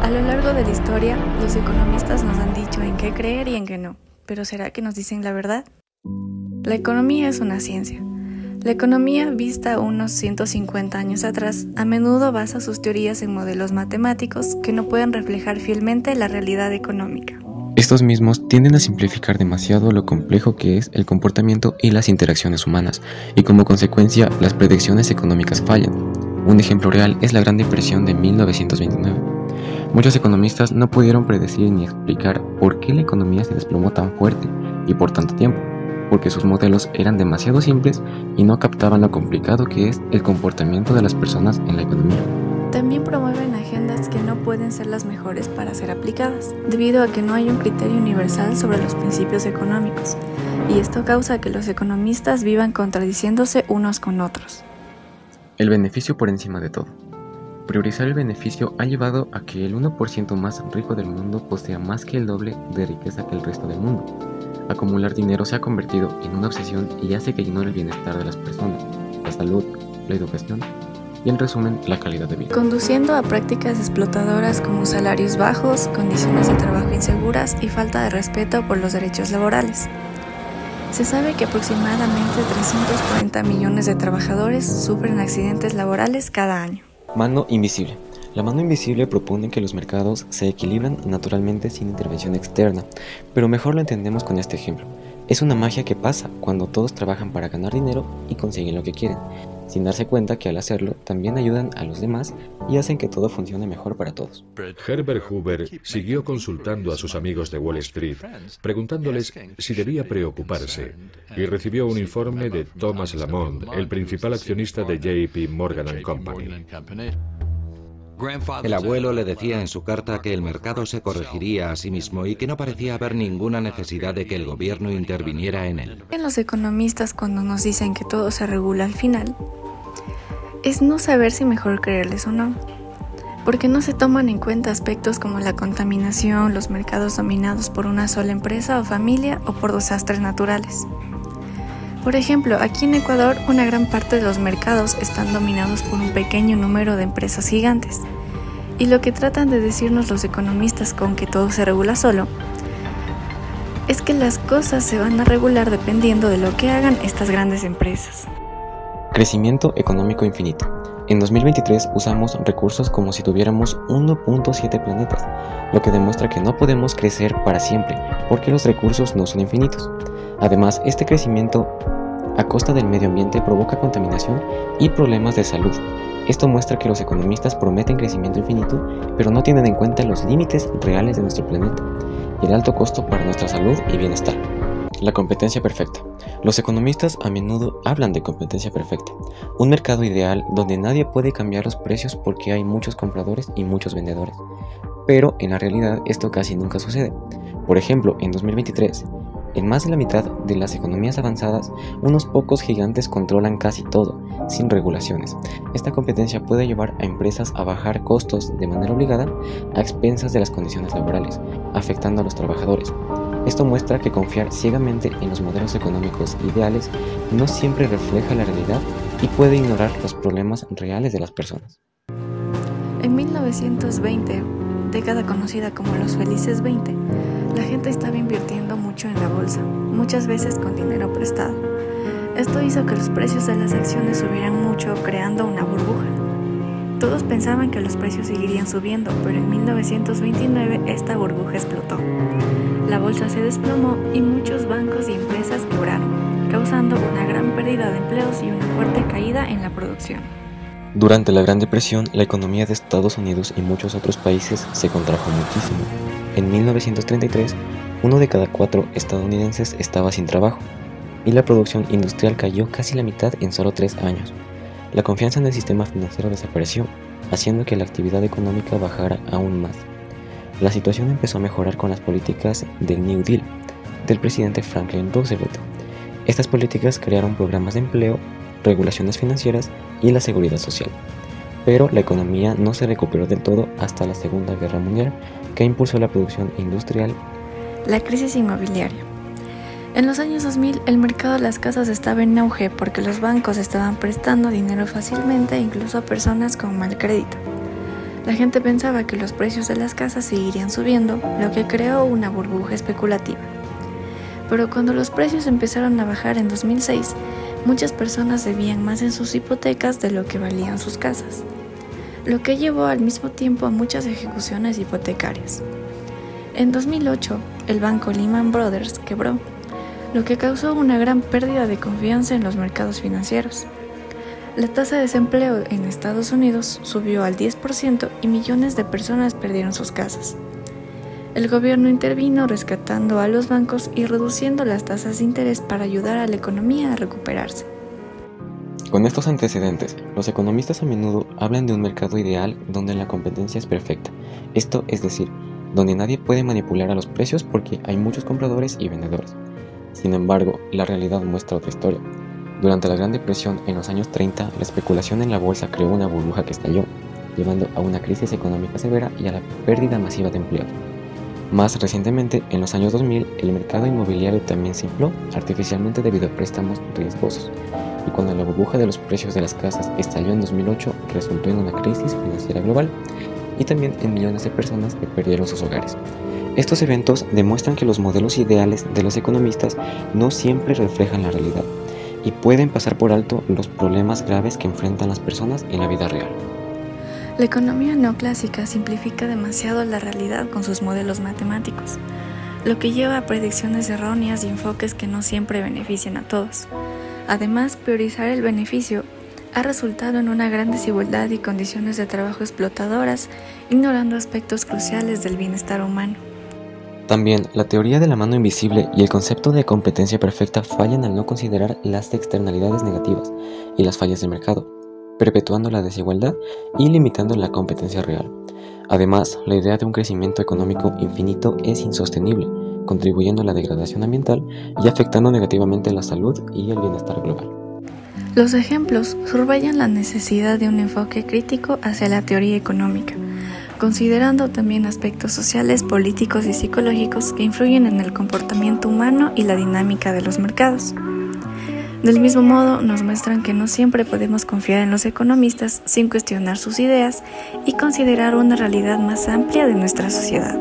A lo largo de la historia, los economistas nos han dicho en qué creer y en qué no, pero ¿será que nos dicen la verdad? La economía es una ciencia. La economía, vista unos 150 años atrás, a menudo basa sus teorías en modelos matemáticos que no pueden reflejar fielmente la realidad económica. Estos mismos tienden a simplificar demasiado lo complejo que es el comportamiento y las interacciones humanas, y como consecuencia, las predicciones económicas fallan. Un ejemplo real es la Gran Depresión de 1929. Muchos economistas no pudieron predecir ni explicar por qué la economía se desplomó tan fuerte y por tanto tiempo, porque sus modelos eran demasiado simples y no captaban lo complicado que es el comportamiento de las personas en la economía. También promueven agendas que no pueden ser las mejores para ser aplicadas, debido a que no hay un criterio universal sobre los principios económicos, y esto causa que los economistas vivan contradiciéndose unos con otros. El beneficio por encima de todo. Priorizar el beneficio ha llevado a que el 1% más rico del mundo posea más que el doble de riqueza que el resto del mundo. Acumular dinero se ha convertido en una obsesión y hace que ignore el bienestar de las personas, la salud, la educación y, en resumen, la calidad de vida. Conduciendo a prácticas explotadoras como salarios bajos, condiciones de trabajo inseguras y falta de respeto por los derechos laborales. Se sabe que aproximadamente 340 millones de trabajadores sufren accidentes laborales cada año. Mano invisible. La mano invisible propone que los mercados se equilibran naturalmente sin intervención externa, pero mejor lo entendemos con este ejemplo. Es una magia que pasa cuando todos trabajan para ganar dinero y consiguen lo que quieren, sin darse cuenta que al hacerlo también ayudan a los demás y hacen que todo funcione mejor para todos. Herbert Hoover siguió consultando a sus amigos de Wall Street, preguntándoles si debía preocuparse, y recibió un informe de Thomas Lamont, el principal accionista de JP Morgan & Company. El abuelo le decía en su carta que el mercado se corregiría a sí mismo y que no parecía haber ninguna necesidad de que el gobierno interviniera en él. Los economistas, cuando nos dicen que todo se regula al final, es no saber si mejor creerles o no, porque no se toman en cuenta aspectos como la contaminación, los mercados dominados por una sola empresa o familia o por desastres naturales. Por ejemplo, aquí en Ecuador, una gran parte de los mercados están dominados por un pequeño número de empresas gigantes. Y lo que tratan de decirnos los economistas con que todo se regula solo, es que las cosas se van a regular dependiendo de lo que hagan estas grandes empresas. Crecimiento económico infinito. En 2023 usamos recursos como si tuviéramos 1.7 planetas, lo que demuestra que no podemos crecer para siempre, porque los recursos no son infinitos. Además, este crecimiento a costa del medio ambiente provoca contaminación y problemas de salud. Esto muestra que los economistas prometen crecimiento infinito, pero no tienen en cuenta los límites reales de nuestro planeta y el alto costo para nuestra salud y bienestar. La competencia perfecta. Los economistas a menudo hablan de competencia perfecta, un mercado ideal donde nadie puede cambiar los precios porque hay muchos compradores y muchos vendedores. Pero en la realidad esto casi nunca sucede. Por ejemplo, en 2023, en más de la mitad de las economías avanzadas, unos pocos gigantes controlan casi todo, sin regulaciones. Esta competencia puede llevar a empresas a bajar costos de manera obligada a expensas de las condiciones laborales, afectando a los trabajadores. Esto muestra que confiar ciegamente en los modelos económicos ideales no siempre refleja la realidad y puede ignorar los problemas reales de las personas. En 1920, década conocida como los felices 20, la gente estaba invirtiendo mucho en la bolsa, muchas veces con dinero prestado. Esto hizo que los precios de las acciones subieran mucho, creando una burbuja. Todos pensaban que los precios seguirían subiendo, pero en 1929 esta burbuja explotó. La bolsa se desplomó y muchos bancos y empresas quebraron, causando una gran pérdida de empleos y una fuerte caída en la producción. Durante la Gran Depresión, la economía de Estados Unidos y muchos otros países se contrajo muchísimo. En 1933, 1 de cada 4 estadounidenses estaba sin trabajo, y la producción industrial cayó casi la mitad en solo 3 años. La confianza en el sistema financiero desapareció, haciendo que la actividad económica bajara aún más. La situación empezó a mejorar con las políticas del New Deal, del presidente Franklin Roosevelt. Estas políticas crearon programas de empleo, regulaciones financieras y la seguridad social. Pero la economía no se recuperó del todo hasta la Segunda Guerra Mundial, que impulsó la producción industrial. La crisis inmobiliaria. En los años 2000, el mercado de las casas estaba en auge porque los bancos estaban prestando dinero fácilmente incluso a personas con mal crédito. La gente pensaba que los precios de las casas seguirían subiendo, lo que creó una burbuja especulativa. Pero cuando los precios empezaron a bajar en 2006, muchas personas debían más en sus hipotecas de lo que valían sus casas, lo que llevó al mismo tiempo a muchas ejecuciones hipotecarias. En 2008, el banco Lehman Brothers quebró, lo que causó una gran pérdida de confianza en los mercados financieros. La tasa de desempleo en Estados Unidos subió al 10% y millones de personas perdieron sus casas. El gobierno intervino rescatando a los bancos y reduciendo las tasas de interés para ayudar a la economía a recuperarse. Con estos antecedentes, los economistas a menudo hablan de un mercado ideal donde la competencia es perfecta, esto es decir, donde nadie puede manipular a los precios porque hay muchos compradores y vendedores. Sin embargo, la realidad muestra otra historia. Durante la Gran Depresión en los años 30, la especulación en la bolsa creó una burbuja que estalló, llevando a una crisis económica severa y a la pérdida masiva de empleos. Más recientemente, en los años 2000, el mercado inmobiliario también se infló artificialmente debido a préstamos riesgosos, y cuando la burbuja de los precios de las casas estalló en 2008, resultó en una crisis financiera global y también en millones de personas que perdieron sus hogares. Estos eventos demuestran que los modelos ideales de los economistas no siempre reflejan la realidad y pueden pasar por alto los problemas graves que enfrentan las personas en la vida real. La economía neoclásica simplifica demasiado la realidad con sus modelos matemáticos, lo que lleva a predicciones erróneas y enfoques que no siempre benefician a todos. Además, priorizar el beneficio ha resultado en una gran desigualdad y condiciones de trabajo explotadoras, ignorando aspectos cruciales del bienestar humano. También, la teoría de la mano invisible y el concepto de competencia perfecta fallan al no considerar las externalidades negativas y las fallas del mercado, perpetuando la desigualdad y limitando la competencia real. Además, la idea de un crecimiento económico infinito es insostenible, contribuyendo a la degradación ambiental y afectando negativamente la salud y el bienestar global. Los ejemplos subrayan la necesidad de un enfoque crítico hacia la teoría económica, considerando también aspectos sociales, políticos y psicológicos que influyen en el comportamiento humano y la dinámica de los mercados. Del mismo modo, nos muestran que no siempre podemos confiar en los economistas sin cuestionar sus ideas y considerar una realidad más amplia de nuestra sociedad.